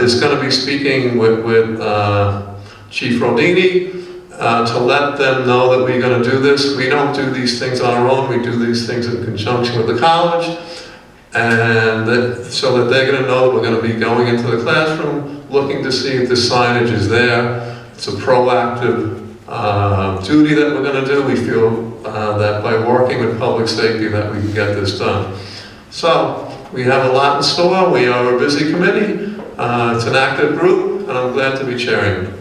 is going to be speaking with Chief Rodini to let them know that we're going to do this. We don't do these things on our own. We do these things in conjunction with the college, and so that they're going to know that we're going to be going into the classroom, looking to see if the signage is there. It's a proactive duty that we're going to do. We feel that by working with public safety that we can get this done. So we have a lot in store. We are a busy committee. It's an active group, and I'm glad to be chairing it.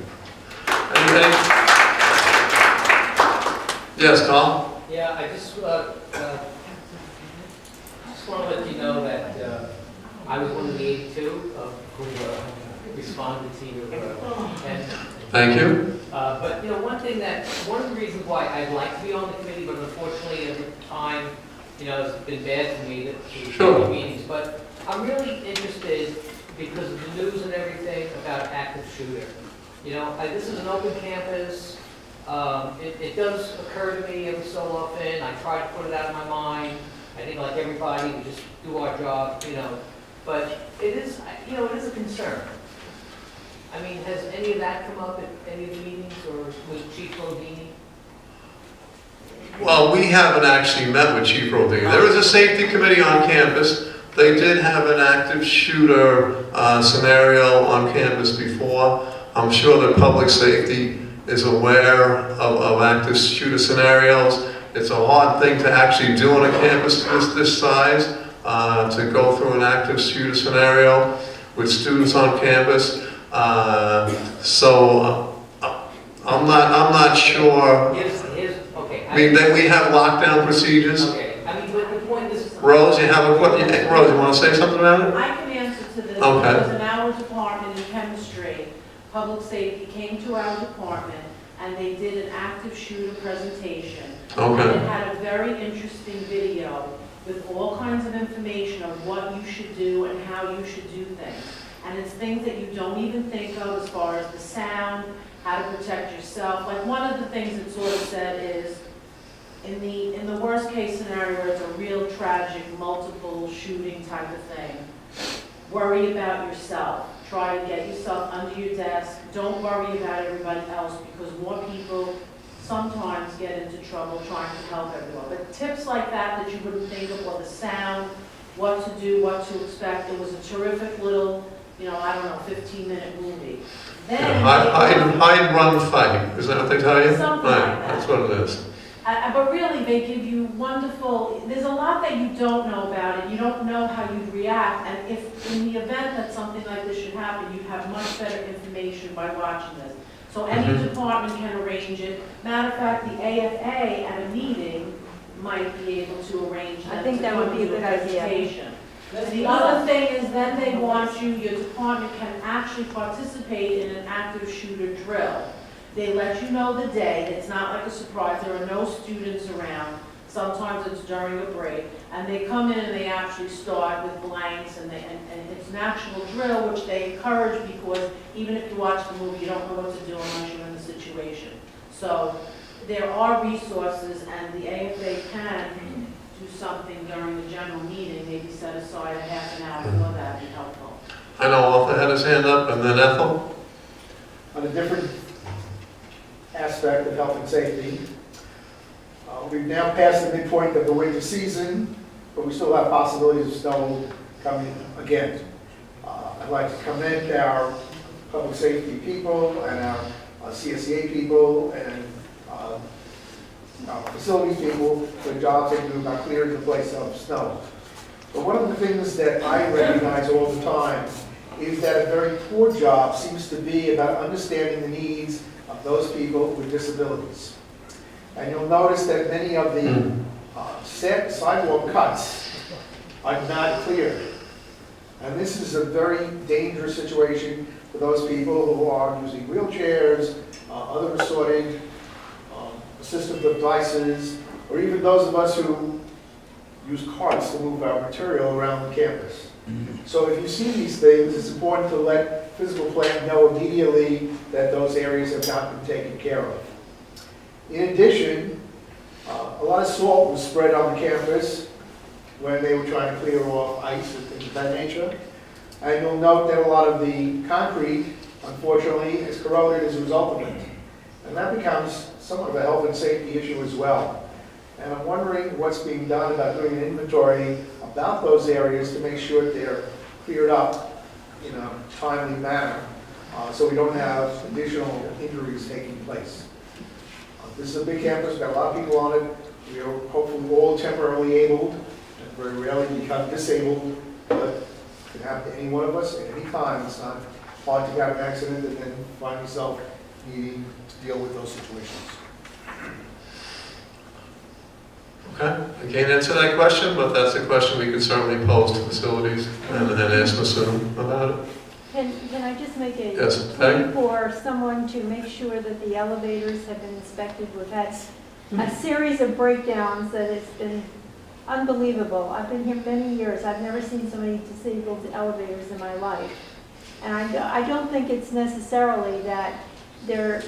Yes, Carl? Yeah, I just want to let you know that I was one of the 82 who responded to your and Thank you. but one of the reasons why I'd like to be on the committee, but unfortunately at the time, it's been bad for me to Sure. meetings. But I'm really interested because of the news and everything about active shooter. This is an open campus. It does occur to me every so often. I try to put it out of my mind. I think like everybody, we just do our job, But it is a concern. I mean, has any of that come up at any of the meetings or with Chief Rodini? Well, we haven't actually met with Chief Rodini. There is a safety committee on campus. They did have an active shooter scenario on campus before. I'm sure that public safety is aware of active shooter scenarios. It's a hard thing to actually do on a campus this size, to go through an active shooter scenario with students on campus. So I'm not sure. Okay. I mean, that we have lockdown procedures. Okay. I mean, but the point is. Rose, you want to say something about it? I can answer to this. Okay. Because in our department in chemistry, public safety came to our department and they did an active shooter presentation. Okay. And it had a very interesting video with all kinds of information of what you should do and how you should do things. And it's things that you don't even think of as far as the sound, how to protect yourself. Like one of the things it sort of said is, in the worst case scenario where it's a real tragic, multiple shooting type of thing, worry about yourself. Try to get yourself under your desk. Don't worry about everybody else because more people sometimes get into trouble trying to help everyone. But tips like that you wouldn't think of, or the sound, what to do, what to expect. It was a terrific little, 15-minute movie. Then Hide, run, fight. Is that what they tell you? Something like that. That's what it is. But really, they give you wonderful, there's a lot that you don't know about it. You don't know how you'd react. And if in the event that something like this should happen, you'd have much better information by watching this. So any department can arrange it. Matter of fact, the AFA at a meeting might be able to arrange that. I think that would be a good idea. The other thing is then they want your department can actually participate in an active shooter drill. They let you know the day. It's not like a surprise. There are no students around. Sometimes it's during a break. And they come in and they actually start with blanks and it's an actual drill which they encourage because even if you watch the movie, you don't know what to do unless you're in the situation. So there are resources and the AFA can do something during the general meeting, maybe set aside a half an hour for that would be helpful. I know Arthur had his hand up, and then Ethel. On a different aspect of health and safety, we've now passed the midpoint of the winter season, but we still have possibilities of snow coming again. I'd like to commend our public safety people and our CSEA people and our facilities people for the jobs they do about clearing the place of snow. But one of the things that I recognize all the time is that a very poor job seems to be about understanding the needs of those people with disabilities. And you'll notice that many of the sidewalk cuts are not clear. And this is a very dangerous situation for those people who are using wheelchairs, other assorted assistive devices, or even those of us who use carts to move our material around the campus. So if you see these things, it's important to let physical plant know immediately that those areas have not been taken care of. In addition, a lot of salt was spread on the campus when they were trying to clear off ice and things of that nature. And you'll note that a lot of the concrete, unfortunately, is corroded as a result of it. And that becomes somewhat of a health and safety issue as well. And I'm wondering what's being done about doing an inventory about those areas to make sure that they're cleared up in a timely manner, so we don't have additional injuries taking place. This is a big campus, got a lot of people on it. We are hopefully all temporarily abled, and very rarely become disabled, but it can happen to any one of us at any time. It's not hard to get an accident and then find yourself needing to deal with those situations. Okay, I can't answer that question, but that's a question we could certainly pose to facilities and ask Masoom about it. Can I just make a Yes, plea Peg? for someone to make sure that the elevators have been inspected? We've had a series of breakdowns that it's been unbelievable. I've been here many years. I've never seen so many disabled elevators in my life. And I don't think it's necessarily that they're,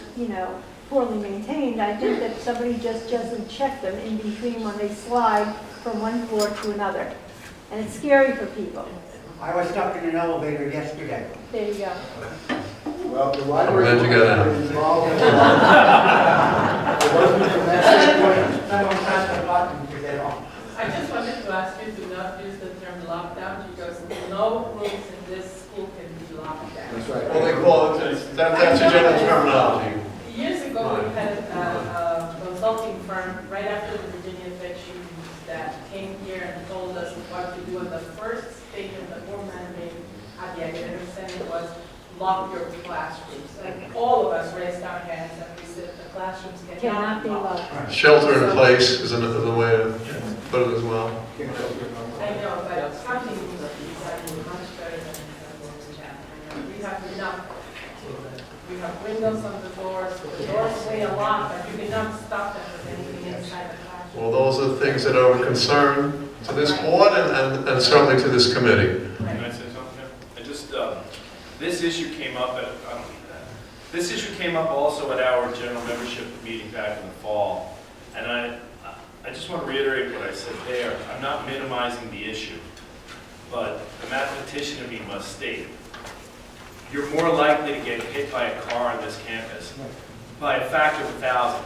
poorly maintained. I think that somebody just doesn't check them in between when they slide from one floor to another. And it's scary for people. I was stuck in an elevator yesterday. There you go. Well, the library. I'm glad you got out. Involved in it wasn't from that standpoint. Someone pressed the button to get on. I just wanted to ask you to not use the term lockdown because no rooms in this school can be locked down. That's right. Well, they call it, that's a general terminology. Years ago, we had a consulting firm right after the Virginia Tech shooting that came here and told us what to do. And the first statement that one man made at the academic center was, lock your classrooms. And all of us raised our hands and we said the classrooms Cannot be locked. locked. Shelter in place is another way to put it as well. I know, but counting is exactly much better than what we have. We have enough. We have windows on the doors stay unlocked, but you cannot stop them with anything inside the classroom. Well, those are the things that are of concern to this board and certainly to this committee. Can I say something? I just, this issue came up at, this issue came up also at our general membership meeting back in the fall. And I just want to reiterate what I said there. I'm not minimizing the issue, but the mathematician in me must state, you're more likely to get hit by a car on this campus by a factor of 1,000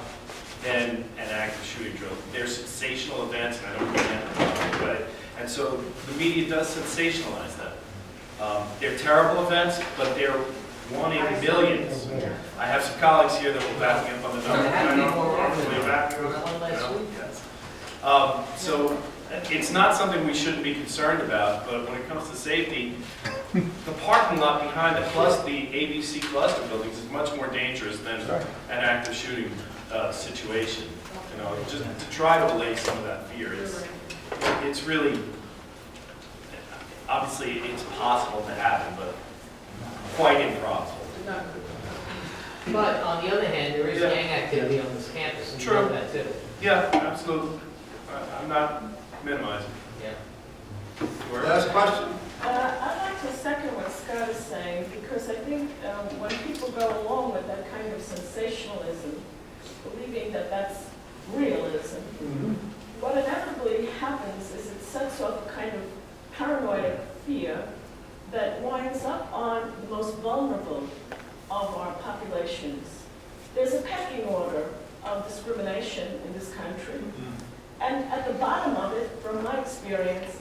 than an active shooting drill. They're sensational events, and I don't mean that, and so the media does sensationalize them. They're terrible events, but they're one in millions. I have some colleagues here that will back me up on the number. So it's not something we shouldn't be concerned about, but when it comes to safety, the parking lot behind the ABC cluster buildings is much more dangerous than an active shooting situation. Just to try to allay some of that fear, it's really, obviously it's possible to happen, but quite improbable. But on the other hand, there is gang activity on this campus, and you know that too. Yeah, absolutely. I'm not minimizing. Yeah. Last question. I'd like to second what Scott is saying, because I think when people go along with that kind of sensationalism, believing that that's realism, what inevitably happens is it sets off a kind of paranoid fear that winds up on the most vulnerable of our populations. There's a pecking order of discrimination in this country, and at the bottom of it, from my experience,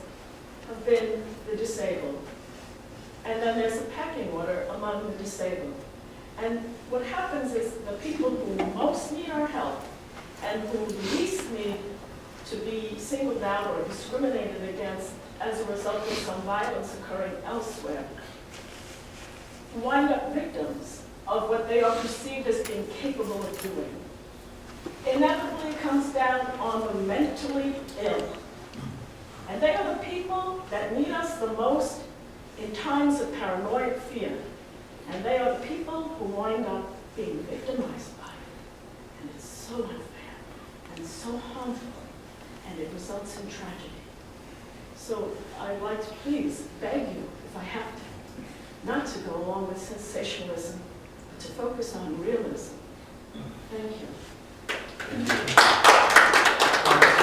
have been the disabled. And then there's a pecking order among the disabled. And what happens is the people who most need our help and who least need to be singled out or discriminated against as a result of some violence occurring elsewhere wind up victims of what they are perceived as being capable of doing. Inevitably it comes down on the mentally ill. And they are the people that need us the most in times of paranoid fear. And they are the people who wind up being victimized by it. And it's so unfair and so harmful, and it results in tragedy. So I'd like to please beg you, if I have to, not to go along with sensationalism, but to focus on realism. Thank you.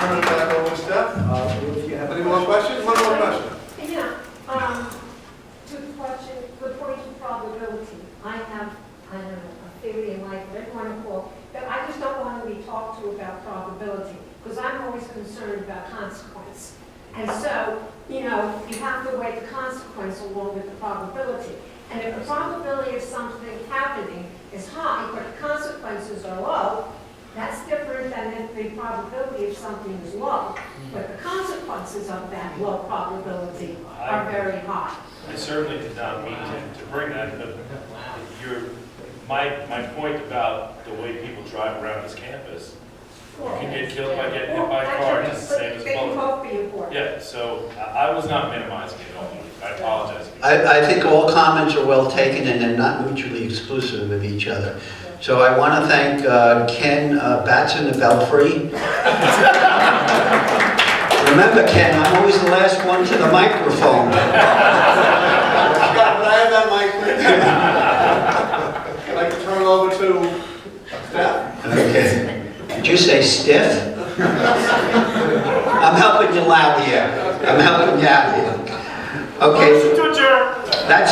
Turn it back over to Steph. If you have Any more questions? One more question. Yeah, to with the probability. And if the probability of something happening is high, but the consequences are low, that's different than if the probability of something is low, but the consequences of that low probability are very high. I certainly did not mean to bring that, but my point about the way people drive around this campus, you can get killed by getting hit by a car, just the same as They can both. both be important. Yeah, so I was not minimizing it all. I apologize. I think all comments are well taken and they're not mutually exclusive of each other. So I want to thank Ken Batson of Belfry. Remember, Ken, I'm always the last one to the microphone. Scott, but I have that mic. I'd like to turn it over to Steph. Okay. Did you say stiff? I'm helping you out here. I'm helping you out here. Okay. That's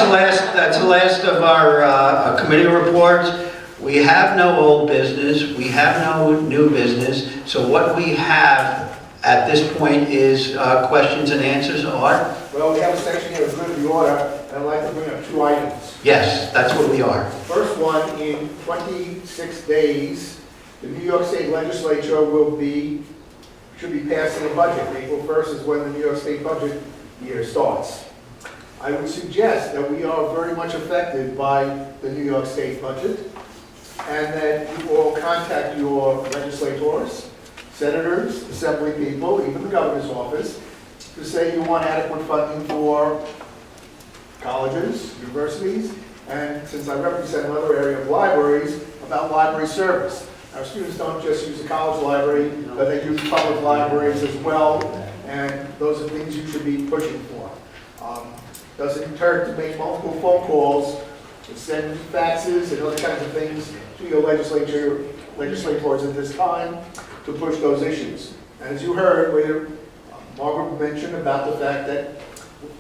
the last of our committee reports. We have no old business. We have no new business. So what we have at this point is questions and answers. Art? Well, we have a section here of good of the order, and I'd like to bring up 2 items. Yes, that's what we are. First one, in 26 days, the New York State Legislature should be passing a budget. April 1st is when the New York State budget year starts. I would suggest that we are very much affected by the New York State budget, and that you all contact your legislators, senators, assembly people, even the governor's office, to say you want adequate funding for colleges, universities, and since I represent another area of libraries, about library service. Our students don't just use the college library, but they use public libraries as well, and those are things you should be pushing for. Doesn't hurt to make multiple phone calls, to send faxes and other kinds of things to your legislators at this time to push those issues. And as you heard, where Margaret mentioned about the fact that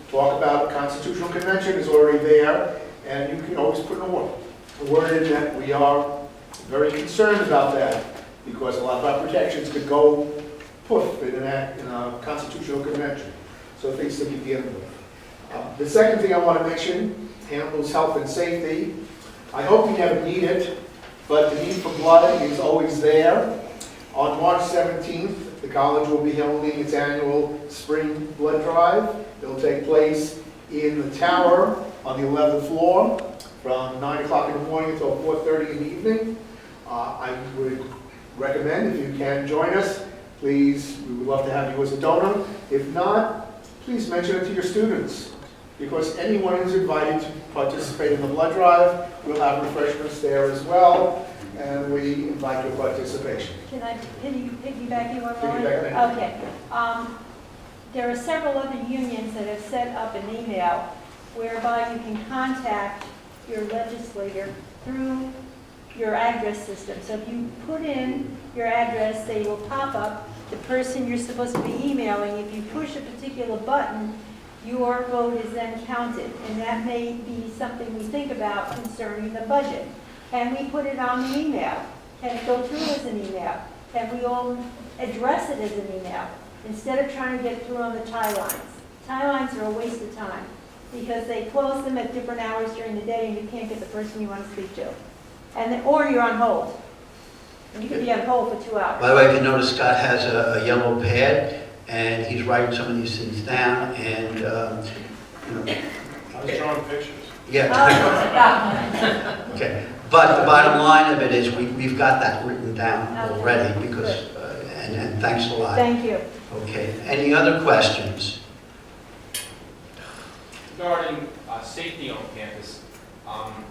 talk about constitutional convention is already there, and you can always put a word in that we are very concerned about that, because a lot of our protections could go poof in a constitutional convention. So things to be dealing with. The second thing I want to mention handles health and safety. I hope you never need it, but the need for blood is always there. On March 17th, the college will be holding its annual spring blood drive. It'll take place in the tower on the 11th floor from 9 o'clock in the morning until 4:30 in the evening. I would recommend, if you can join us, please, we would love to have you as a donor. If not, please mention it to your students, because anyone who's invited to participate in the blood drive, we'll have refreshments there as well, and we invite your participation. Can I piggyback you on Piggyback that? Okay. There are several other unions that have set up an email whereby you can contact your legislator through your address system. So if you put in your address, they will pop up the person you're supposed to be emailing. If you push a particular button, your vote is then counted. And that may be something we think about concerning the budget. Can we put it on the email? Can it go through as an email? Can we all address it as an email? Instead of trying to get through on the tie lines. Tie lines are a waste of time because they close them at different hours during the day and you can't get the person you want to speak to. Or you're on hold. And you could be on hold for 2 hours. By the way, if you notice, Scott has a yellow pad, and he's writing some of these things down, and, you know. I was drawing pictures. Yeah. Okay. But the bottom line of it is we've got that written down already, because, and thanks a lot. Thank you. Okay. Any other questions? Regarding safety on campus,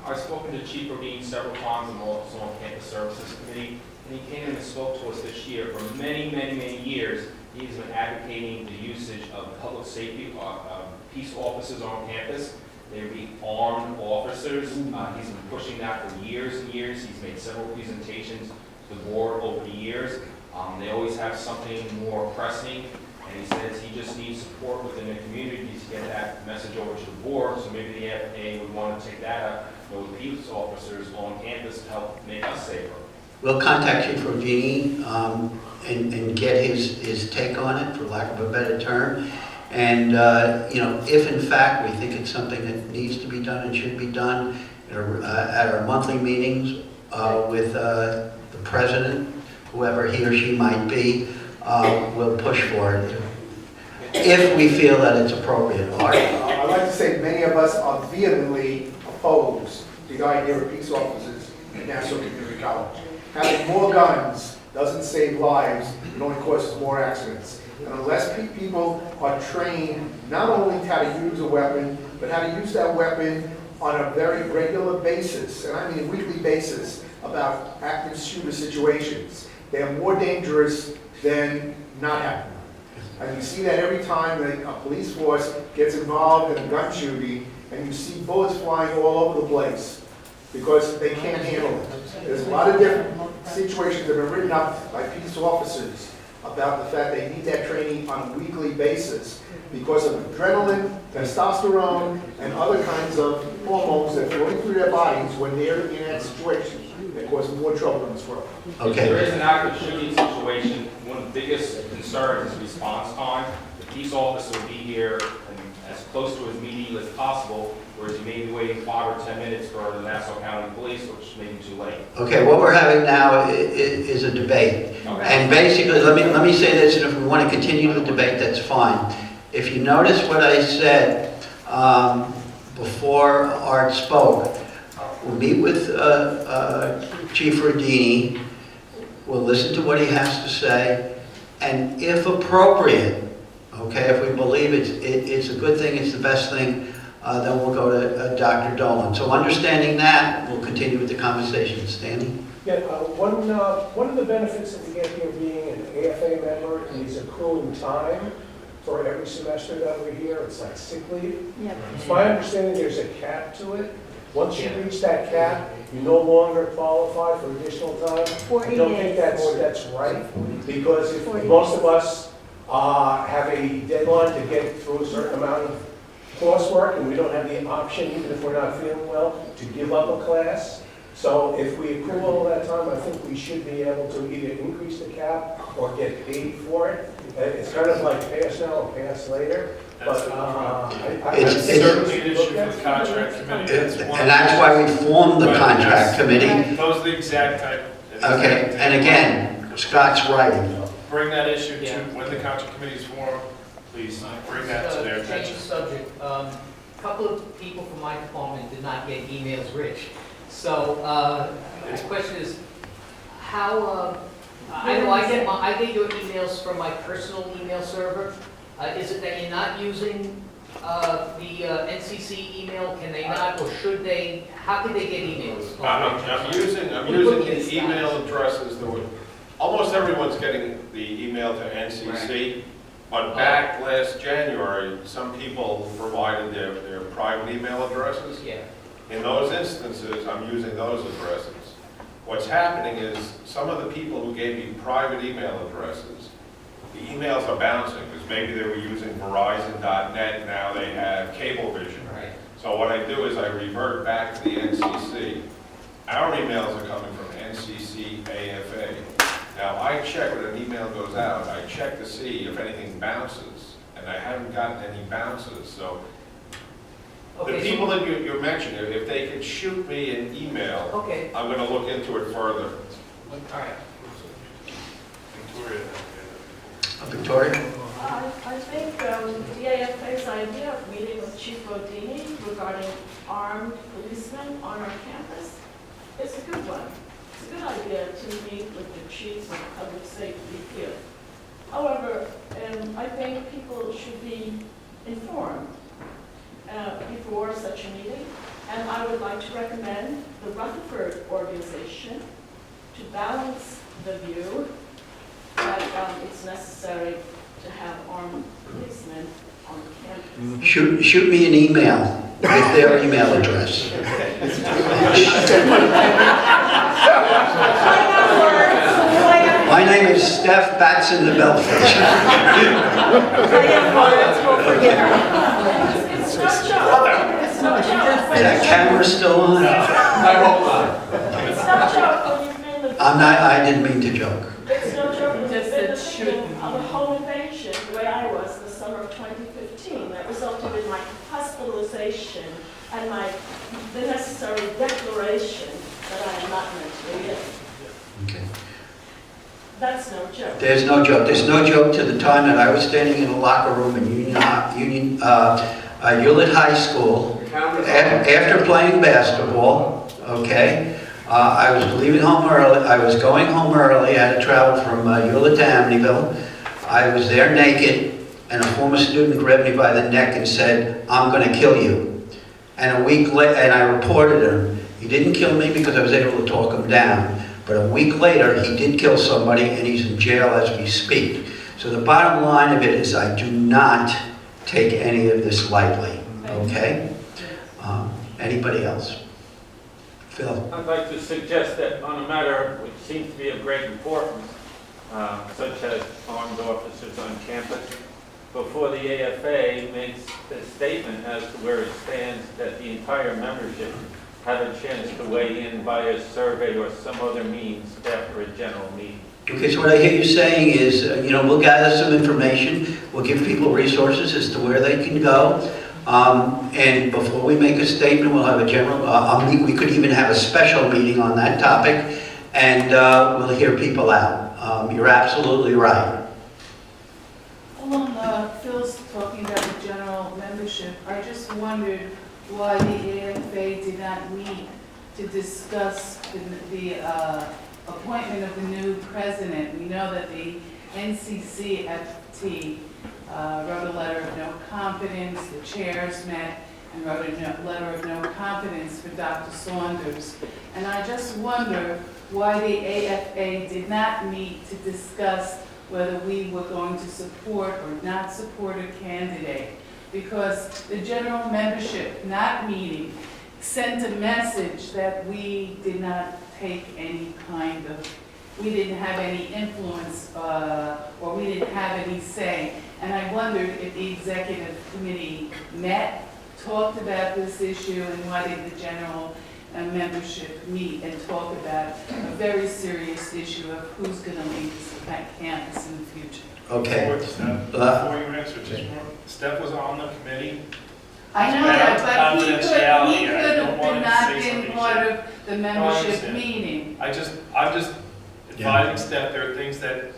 I've spoken to Chief Rodine several times. I'm also on Campus Services Committee, and he came in and spoke to us this year. For many, many, many years, he's been advocating the usage of public safety peace officers on campus. They would be armed officers. He's been pushing that for years and years. He's made several presentations to the board over the years. They always have something more pressing, and he says he just needs support within the community to get that message over to the board. So maybe the AFA would want to take that up with peace officers on campus to help make us safer. We'll contact Chief Rodine and get his take on it, for lack of a better term. And, if in fact we think it's something that needs to be done and should be done at our monthly meetings with the president, whoever he or she might be, we'll push for it if we feel that it's appropriate. Art? I'd like to say many of us are vehemently opposed to the idea of peace officers at Nassau Community College. Having more guns doesn't save lives, it only causes more accidents. And unless people are trained not only how to use a weapon, but how to use that weapon on a very regular basis, and I mean weekly basis, about active shooter situations, they are more dangerous than not having them. And you see that every time that a police force gets involved in a gun shooting, and you see bullets flying all over the place because they can't handle it. There's a lot of different situations that have been written up by peace officers about the fact they need that training on a weekly basis because of adrenaline, testosterone, and other kinds of hormones that flow through their bodies when they're in that situation that cause more trouble in this world. If there is an active shooting situation, one of the biggest concerns is response time. The peace officer will be here and as close to his meeting as possible, whereas you may be waiting 5 or 10 minutes for the Nassau County Police, which may be too late. Okay, what we're having now is a debate. Okay. And basically, let me say this, and if we want to continue the debate, that's fine. If you notice what I said before Art spoke, we'll meet with Chief Rodini, we'll listen to what he has to say, and if appropriate, okay, if we believe it's a good thing, it's the best thing, then we'll go to Dr. Dolan. So understanding that, we'll continue with the conversation. Stanley? Yeah, one of the benefits that we get here being an AFA member is accruing time for every semester that we're here. It's like sick leave. Yeah. It's my understanding there's a cap to it. Once you reach that cap, you no longer qualify for additional time. 40 I don't think days. that's right, because if 40 most of us have a deadline to get through a certain amount of coursework, and we don't have the option, even if we're not feeling well, to give up a class. So if we accrue all that time, I think we should be able to either increase the cap or get paid for it. It's kind of like pass now or pass later. That's But It's certainly an issue for the contract committee. And that's why we formed the contract committee. Those are the exact type. Okay, and again, Scott's right. Bring that issue to, when the contract committee is formed, please bring that to their Change attention. the subject. A couple of people from my department did not get emails rich. So, the question is, how, I know I get your emails from my personal email server. Is it that you're not using the NCC email? Can they not, or should they? How can they get emails? I'm using the email addresses that would, almost everyone's getting the email to NCC, but back last January, some people provided their private email addresses. Yeah. In those instances, I'm using those addresses. What's happening is some of the people who gave me private email addresses, the emails are bouncing because maybe they were using Verizon.net, now they have Cablevision. Right. So what I do is I revert back to the NCC. Our emails are coming from NCC AFA. Now I check when an email goes out, I check to see if anything bounces, and I haven't gotten any bounces. So the people that you mentioned, if they could shoot me an email, Okay. I'm going to look into it further. All right. Victoria. Victoria? I think the AFA's idea of meeting with Chief Rodini regarding armed policemen on our campus is a good one. It's a good idea to meet with the chiefs of public safety here. However, I think people should be informed before such a meeting, and I would like to recommend the Rutherford organization to balance the view that it's necessary to have armed policemen on campus. Shoot me an email with their email address. My name is Steph Batson the Bellfish. It's not joke. It's not joke. Is that camera still on? I hope not. It's not joke when you've been the. I didn't mean to joke. It's no joke when you've Just been that the shooting. victim of a home invasion, the way I was in the summer of 2015. conversation and the necessary declaration that I am not mentally ill. Okay. That's no joke. There's no joke. There's no joke to the time that I was standing in a locker room in Hewlett High School after playing basketball, okay? I was leaving home early. I was going home early. I had to travel from Hewlett to Amityville. I was there naked, and a former student grabbed me by the neck and said, "I'm going to kill you." And a week later, and I reported him. He didn't kill me because I was able to talk him down. But a week later, he did kill somebody, and he's in jail as we speak. So the bottom line of it is I do not take any of this lightly, okay? Anybody else? Phil? I'd like to suggest that on a matter which seems to be of great importance, such as armed officers on campus, before the AFA makes a statement as to where it stands, that the entire membership have a chance to weigh in via survey or some other means after a general meeting. Okay, so what I hear you saying is, we'll gather some information, we'll give people resources as to where they can go, and before we make a statement, we'll have a general, we could even have a special meeting on that topic, and we'll hear people out. You're absolutely right. Along Phil's talking about the general membership, I just wondered why the AFA did not meet to discuss the appointment of the new president. We know that the NCCFT wrote a letter of no confidence, the chairs met and wrote a letter of no confidence for Dr. Saunders. And I just wonder why the AFA did not meet to discuss whether we were going to support or not support a candidate. Because the general membership not meeting sent a message that we did not take any kind of, we didn't have any influence or we didn't have any say. And I wondered if the executive committee met, talked about this issue, and why did the general membership meet and talk about a very serious issue of who's going to lead this campus in the future. Okay. Before you answer, Steph was on the committee. I know that, but he could Confidentiality, have not been part of the membership meeting. I'm just advising Steph, there are things that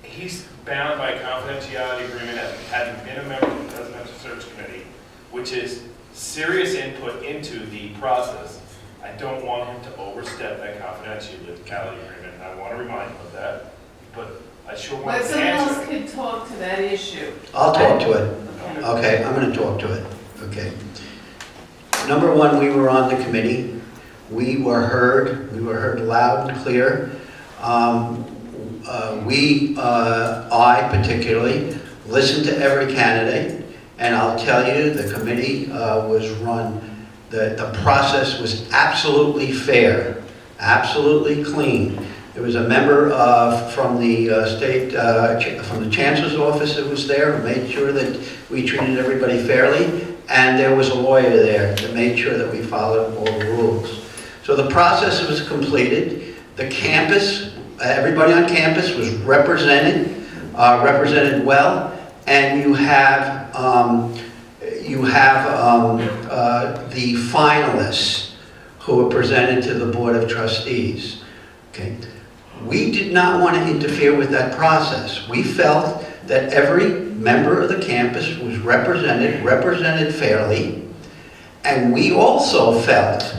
he's bound by a confidentiality agreement having been a member of the Presidential Search Committee, which is serious input into the process. I don't want him to overstep that confidentiality agreement. I want to remind him of that, but I sure want But to someone else answer. could talk to that issue. I'll talk to it. Okay, I'm going to talk to it. Okay. Number one, we were on the committee. We were heard. We were heard loud and clear. I particularly, listened to every candidate, and I'll tell you, the committee was run, the process was absolutely fair, absolutely clean. There was a member from the from the Chancellor's office that was there, who made sure that we treated everybody fairly, and there was a lawyer there that made sure that we followed all the rules. So the process was completed. The campus, everybody on campus was represented well, and you have the finalists who were presented to the Board of Trustees. Okay. We did not want to interfere with that process. We felt that every member of the campus was represented fairly, and we also felt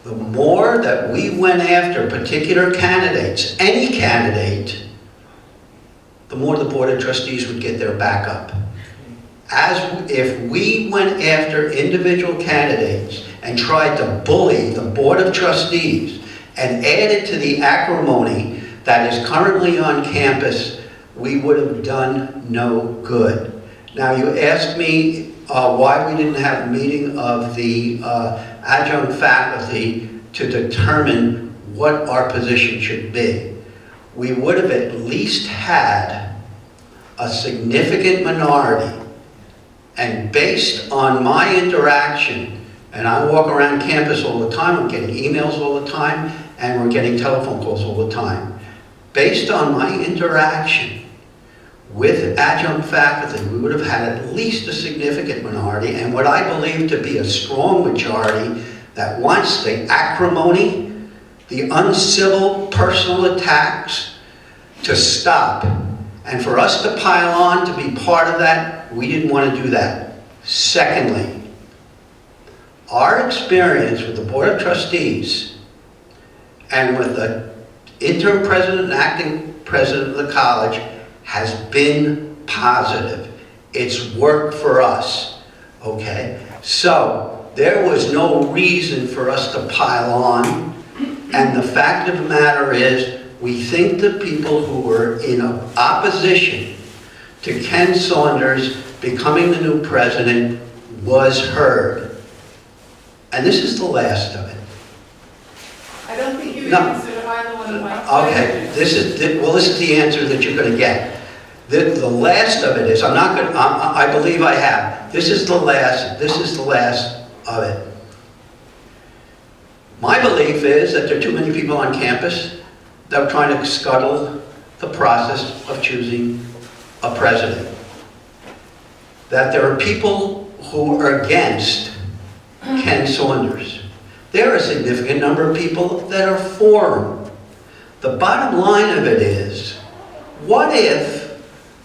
the more that we went after particular candidates, any candidate, the more the Board of Trustees would get their back up. As if we went after individual candidates and tried to bully the Board of Trustees and added to the acrimony that is currently on campus, we would have done no good. Now, you asked me why we didn't have a meeting of the adjunct faculty to determine what our position should be. We would have at least had a significant minority, and based on my interaction, and I walk around campus all the time, I'm getting emails all the time, and we're getting telephone calls all the time. Based on my interaction, with adjunct faculty, we would have had at least a significant minority, and what I believe to be a strong majority that wants the acrimony, the uncivil personal attacks to stop. And for us to pile on to be part of that, we didn't want to do that. Secondly, our experience with the Board of Trustees and with the interim president and acting president of the college has been positive. It's worked for us, okay? So there was no reason for us to pile on, and the fact of the matter is, we think the people who were in opposition to Ken Saunders becoming the new president was heard. And this is the last of it. I don't think you No. answered either one of my questions. Okay, this is the answer that you're going to get. The last of it is, I believe I have. This is the last of it. My belief is that there are too many people on campus that are trying to scuttle the process of choosing a president. That there are people who are against Ken Saunders. There are a significant number of people that are for him. The bottom line of it is, what if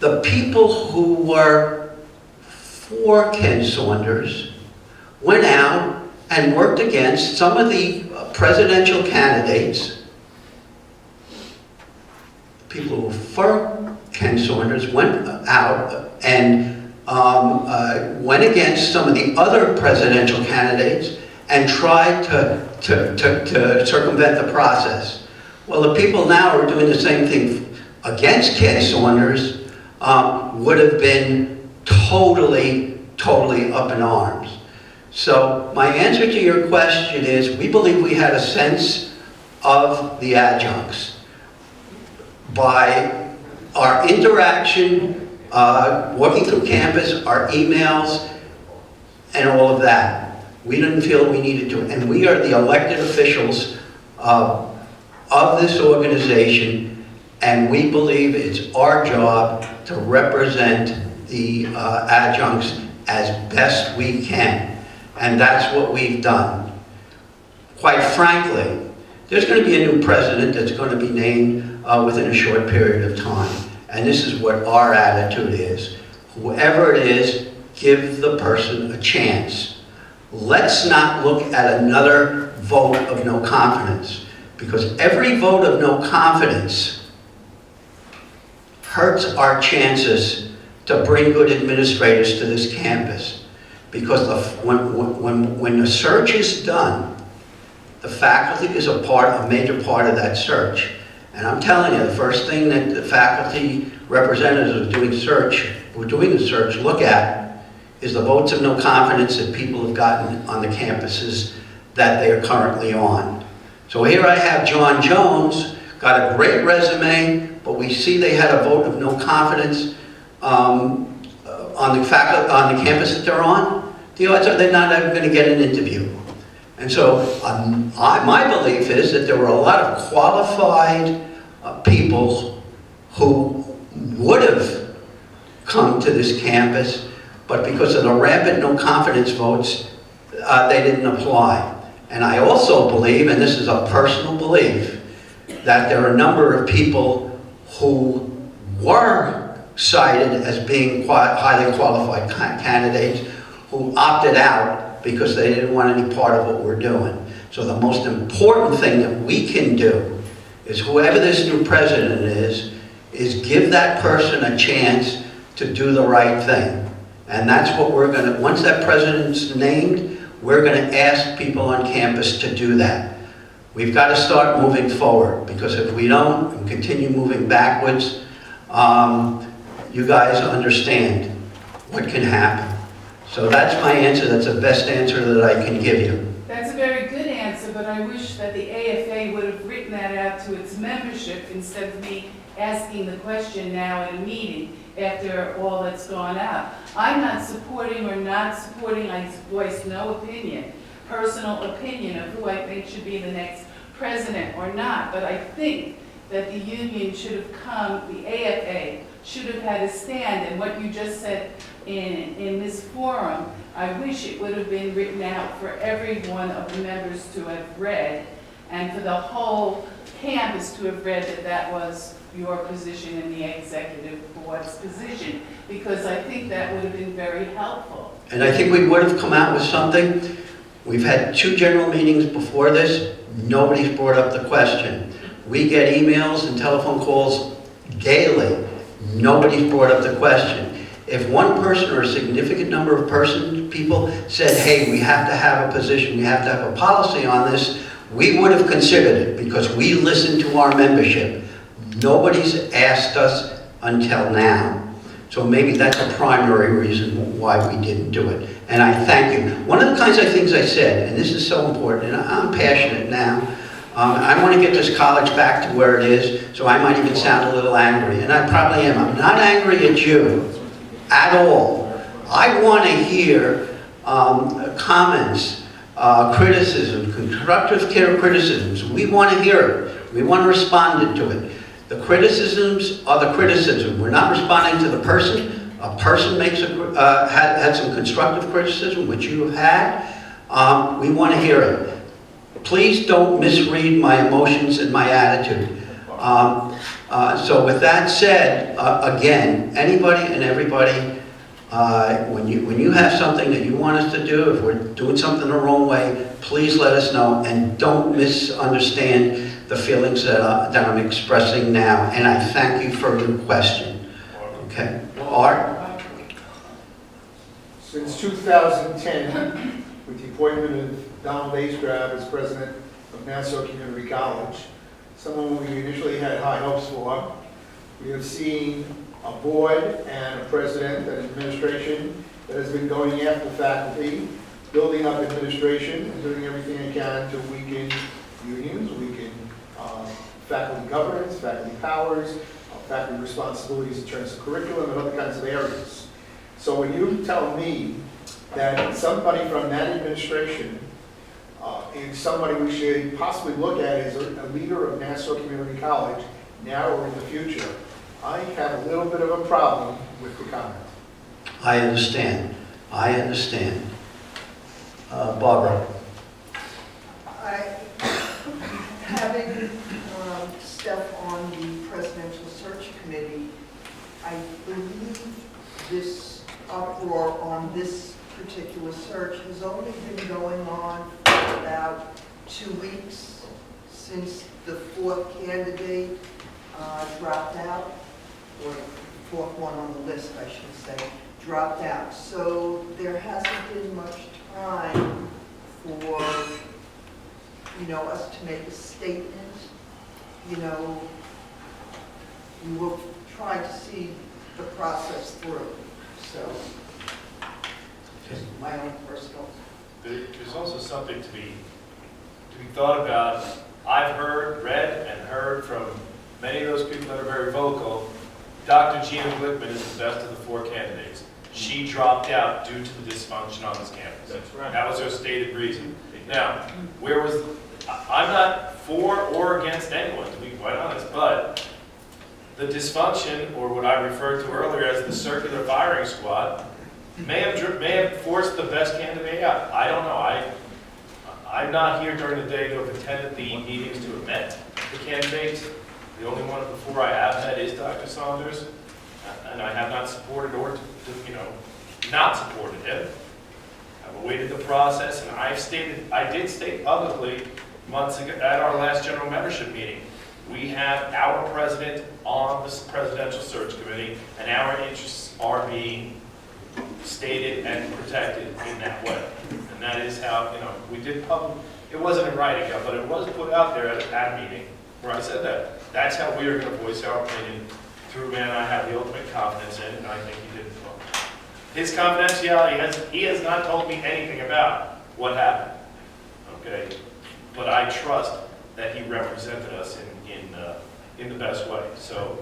the people who were for Ken Saunders went out and worked against some of the presidential candidates? People who were for Ken Saunders went out and went against some of the other presidential candidates and tried to circumvent the process. Well, the people now who are doing the same thing against Ken Saunders would have been totally up in arms. So my answer to your question is, we believe we had a sense of the adjuncts by our interaction, walking through campus, our emails, and all of that. We didn't feel we needed to, and we are the elected officials of this organization, and we believe it's our job to represent the adjuncts as best we can. And that's what we've done. Quite frankly, there's going to be a new president that's going to be named within a short period of time. And this is what our attitude is. Whoever it is, give the person a chance. Let's not look at another vote of no confidence, because every vote of no confidence hurts our chances to bring good administrators to this campus. Because when the search is done, the faculty is a major part of that search. And I'm telling you, the first thing that the faculty representatives who are doing the search look at is the votes of no confidence that people have gotten on the campuses that they are currently on. So here I have John Jones, got a great resume, but we see they had a vote of no confidence on the campus that they're on. The odds are they're not even going to get an interview. And so my belief is that there were a lot of qualified people who would have come to this campus, but because of the rampant no confidence votes, they didn't apply. And I also believe, and this is a personal belief, that there are a number of people who were cited as being highly qualified candidates who opted out because they didn't want any part of what we're doing. So the most important thing that we can do is, whoever this new president is give that person a chance to do the right thing. And that's what we're going to, once that president's named, we're going to ask people on campus to do that. We've got to start moving forward, because if we don't and continue moving backwards, you guys understand what can happen. So that's my answer. That's the best answer that I can give you. That's a very good answer, but I wish that the AFA would have written that out to its membership instead of me asking the question now in a meeting after all that's gone out. I'm not supporting or not supporting. I voice no opinion, personal opinion of who I think should be the next president or not. But I think that the union should have come, the AFA, should have had a stand. And what you just said in this forum, I wish it would have been written out for every one of the members to have read, and for the whole campus to have read that that was your position and the executive board's position, because I think that would have been very helpful. And I think we would have come out with something. We've had 2 general meetings before this. Nobody's brought up the question. We get emails and telephone calls daily. Nobody's brought up the question. If one person or a significant number of people said, hey, we have to have a position, we have to have a policy on this, we would have considered it because we listen to our membership. Nobody's asked us until now. So maybe that's a primary reason why we didn't do it. And I thank you. One of the kinds of things I said, and this is so important, and I'm passionate now, I want to get this college back to where it is, so I might even sound a little angry, and I probably am. I'm not angry at you at all. I want to hear comments, criticism, constructive criticisms. We want to hear it. We want to respond to it. The criticisms are the criticism. We're not responding to the person. A person makes had some constructive criticism, which you have had. We want to hear it. Please don't misread my emotions and my attitude. So with that said, again, anybody and everybody, when you have something that you want us to do, if we're doing something the wrong way, please let us know, and don't misunderstand the feelings that I'm expressing now. And I thank you for your question. Okay, Art? Since 2010, with the appointment of Don Lacegrab as president of Nassau Community College, someone we initially had high hopes for, we have seen a board and a president and administration that has been going after faculty, building up administration, and doing everything it can to weaken unions, weaken faculty governance, faculty powers, faculty responsibilities in terms of curriculum and other kinds of areas. So when you tell me that somebody from that administration is somebody we should possibly look at as a leader of Nassau Community College now or in the future, I have a little bit of a problem with the comment. I understand. I understand. Barbara? Having Steph on the presidential search committee, I believe this uproar on this particular search has only been going on for about 2 weeks since the 4th candidate dropped out, or the 4th one on the list, I should say, dropped out. So there hasn't been much time for, us to make a statement. We will try to see the process through. So, just my own personal. There's also something to be thought about. I've read and heard from many of those people that are very vocal. Dr. Gina Glickman is the best of the 4 candidates. She dropped out due to the dysfunction on this campus. That's right. That was her stated reason. Now, I'm not for or against anyone, to be quite honest, but the dysfunction, or what I referred to earlier as the circular firing squad, may have forced the best candidate out. I don't know. I'm not here during the day to have attended the meetings to have met the candidates. The only one of the 4 I have met is Dr. Saunders, and I have not supported or not supported him. I've awaited the process, and I did state publicly months ago at our last general membership meeting, we have our president on this presidential search committee, and our interests are being stated and protected in that way. And that is how, we did public, it wasn't in writing, but it was put out there at a meeting where I said that. That's how we are going to voice our opinion through a man I have the ultimate confidence in, and I think he did as well. His confidentiality, he has not told me anything about what happened, okay? But I trust that he represented us in the best way. So,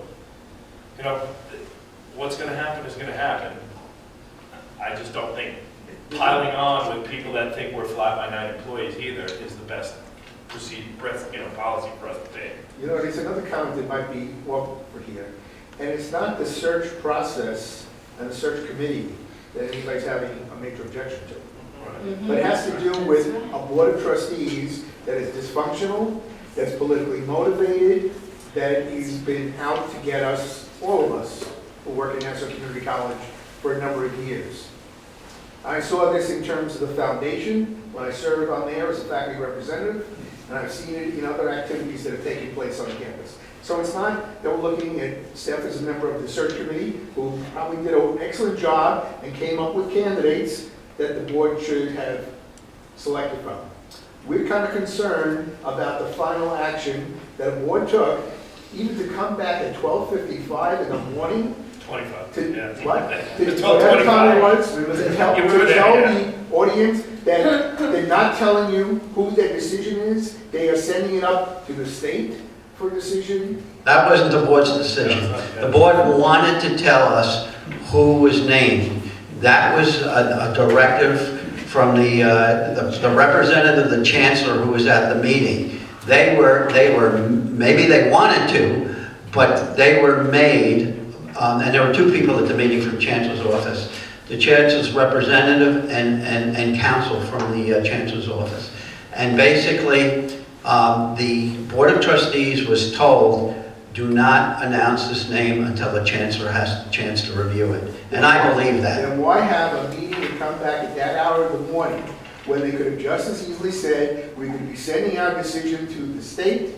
what's going to happen is going to happen. I just don't think piling on with people that think we're fly-by-night employees either is the best policy for us to take. There's another comment that might be for here. And it's not the search process and the search committee that anybody's having a major objection to. But it has to do with a board of trustees that is dysfunctional, that's politically motivated, that has been out to get us, all of us, who work in Nassau Community College for a number of years. I saw this in terms of the foundation when I served on there as a faculty representative, and I've seen it in other activities that have taken place on campus. So it's not that we're looking at Steph as a member of the search committee, who probably did an excellent job and came up with candidates that the board should have selected from. We're kind of concerned about the final action that a board took, even to come back at 12:55 in the morning. 25. To, yeah. what? To, It's whatever time it 12:25. was, to tell You were there, the audience that they're not telling you who their decision is. They are sending it up to the state for a decision. That wasn't the board's decision. The board wanted to tell us who was named. That was a directive from the representative, the chancellor, who was at the meeting. They were maybe they wanted to, but they were made, and there were two people at the meeting from the chancellor's office. The chancellor's representative and counsel from the chancellor's office. And basically, the board of trustees was told, do not announce this name until the chancellor has a chance to review it. And I believe that. Then why have a meeting and come back at that hour of the morning when they could have just as easily said, we could be sending our decision to the state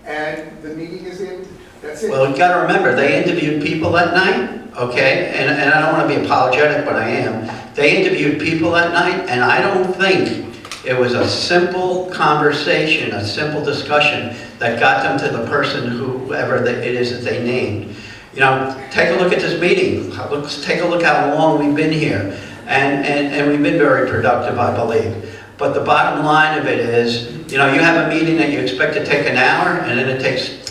and the meeting is in, that's it. Well, you got to remember, they interviewed people that night, okay? And I don't want to be apologetic, but I am. They interviewed people that night, and I don't think it was a simple conversation, a simple discussion that got them to the person, whoever it is that they named. You know, take a look at this meeting. Let's take a look how long we've been here. And we've been very productive, I believe. But the bottom line of it is, you know, you have a meeting that you expect to take an hour, and then it takes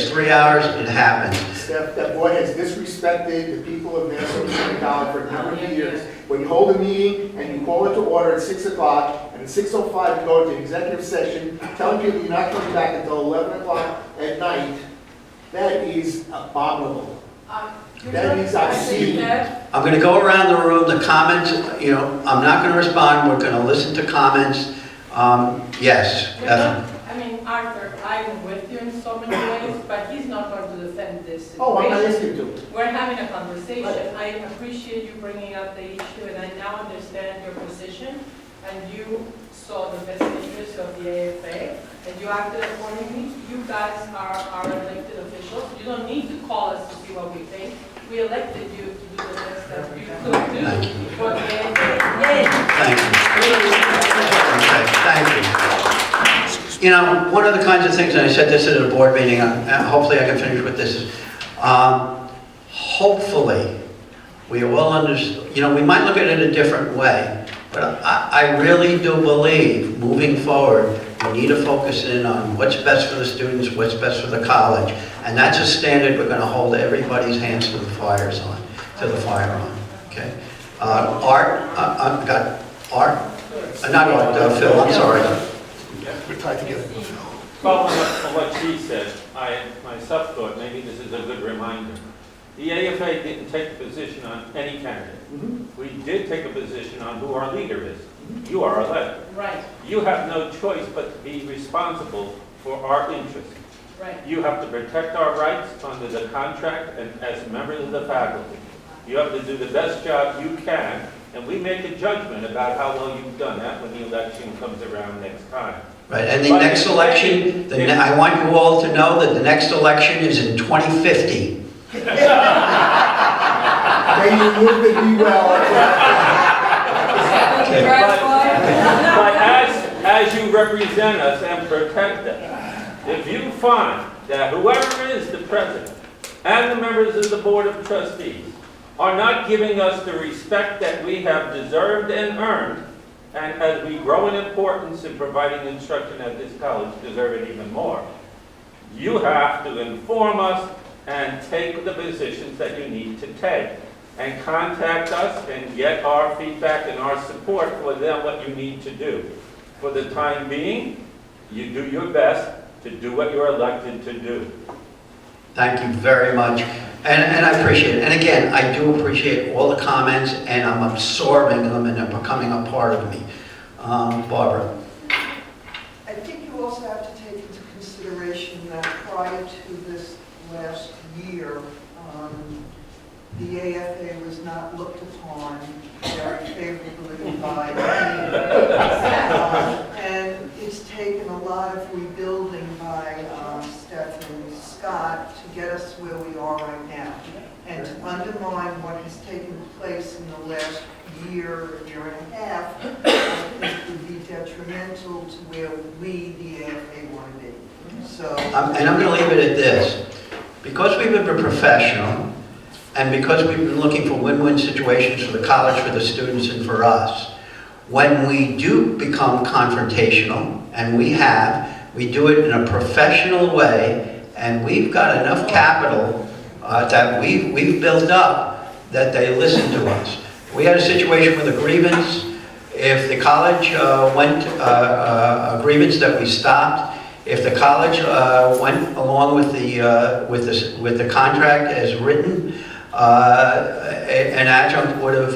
3 hours, it happens. That board has disrespected the people of Nassau Community College for a number of years. When you hold a meeting and you call it to order at 6 o'clock, and at 6:05 you go into executive session, telling people you're not coming back until 11 o'clock at night, that is abominable. That is obscene. I'm going to go around the room, the comments, you know, I'm not going to respond, we're going to listen to comments. Yes. I mean, Arthur, I'm with you in so many ways, but he's not going to defend this situation. Oh, I'm not asking you to. We're having a conversation. I appreciate you bringing up the issue, and I now understand your position, and you saw the best interest of the AFA, and you acted accordingly. You guys are elected officials. You don't need to call us to see what we think. We elected you to do the best that you could do for the AFA. Yay! Thank you. You know, one of the kinds of things, and I said this at a board meeting, hopefully I can finish with this, is hopefully we will understand, you know, we might look at it a different way, but I really do believe, moving forward, we need to focus in on what's best for the students, what's best for the college, and that's a standard we're going to hold everybody's hands to the fire on, okay? Art, I've got Art, not Art, Phil, I'm sorry. We're tied together. Following up on what she said, I myself thought maybe this is a good reminder. The AFA didn't take a position on any candidate. We did take a position on who our leader is. You are elected. Right, You have no choice but to be responsible for our interests. right. You have to protect our rights under the contract and as members of the faculty. You have to do the best job you can, and we make a judgment about how well you've done that when the election comes around next time. Right, and the next election, I want you all to know that the next election is in 2050. May you live and be well. But as you represent us and protect us, if you find that whoever is the president and the members of the board of trustees are not giving us the respect that we have deserved and earned, and as we grow in importance in providing instruction at this college, deserve it even more, you have to inform us and take the positions that you need to take. And contact us and get our feedback and our support for them what you need to do. For the time being, you do your best to do what you're elected to do. Thank you very much. And I appreciate it. And again, I do appreciate all the comments, and I'm absorbing them, and they're becoming a part of me. Barbara? I think you also have to take into consideration that prior to this last year, the AFA was not looked upon very favorably by me. And it's taken a lot of rebuilding by Stephanie Scott to get us where we are right now. And to undermine what has taken place in the last year and a half, I think would be detrimental to where we, the AFA, want to be. So. And I'm going to leave it at this. Because we've been professional, and because we've been looking for win-win situations for the college, for the students, and for us, when we do become confrontational, and we do it in a professional way, and we've got enough capital that we've built up that they listen to us. We had a situation with a grievance. If the college went a grievance that we stopped, if the college went along with the contract as written, an adjunct would have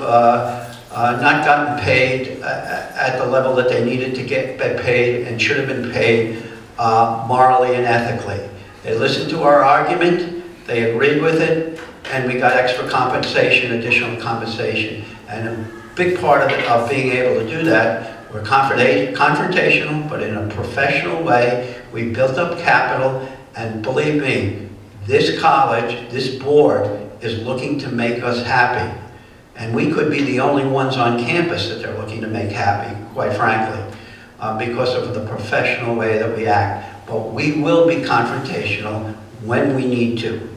not gotten paid at the level that they needed to get paid and should have been paid morally and ethically. They listened to our argument, they agreed with it, and we got extra compensation, additional compensation. And a big part of being able to do that, we're confrontational, but in a professional way. We built up capital, and believe me, this college, this board, is looking to make us happy. And we could be the only ones on campus that they're looking to make happy, quite frankly, because of the professional way that we act. But we will be confrontational when we need to.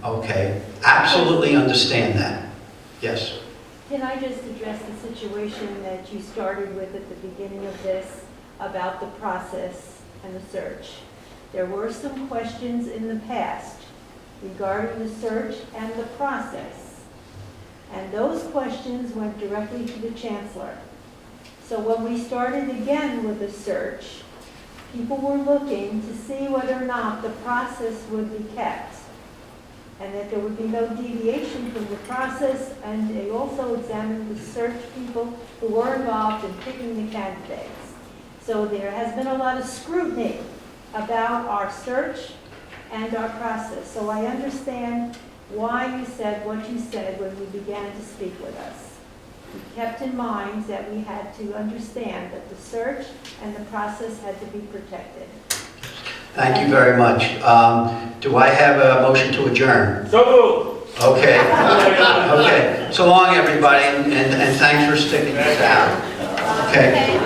Okay? Absolutely understand that. Yes? Can I just address the situation that you started with at the beginning of this about the process and the search? There were some questions in the past regarding the search and the process. And those questions went directly to the chancellor. So when we started again with the search, people were looking to see whether or not the process would be kept, and that there would be no deviation from the process, and they also examined the search people who were involved in picking the candidates. So there has been a lot of scrutiny about our search and our process. So I understand why you said what you said when you began to speak with us. You kept in mind that we had to understand that the search and the process had to be protected. Thank you very much. Do I have a motion to adjourn? So moved. Okay. Okay. So long, everybody, and thanks for sticking this out. Okay.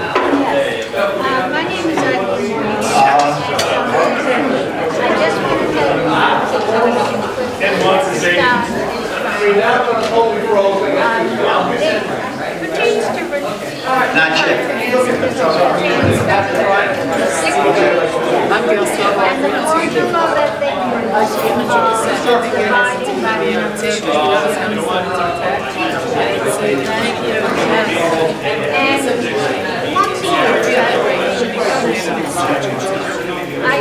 My name is Ivy. I just want to tell you. Ken wants to say. Not yet. And the formula that they I have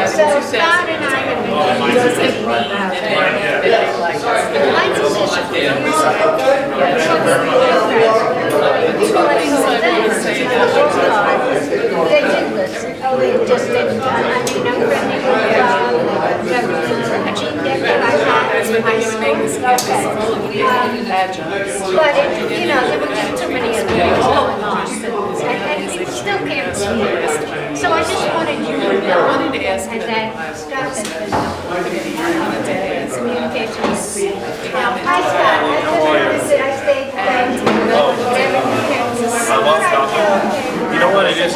So Scott and I have been discussing about my position. They did listen. Oh, they just didn't. I mean, I'm friendly with Chief Deputy I had in high school. But it, you know, there were just too many of them going on. And it still can't be. So I just wanted you to know, and that Scott has been communicating with me. Now, hi Scott, I just wanted to say I stayed today. You know what it is?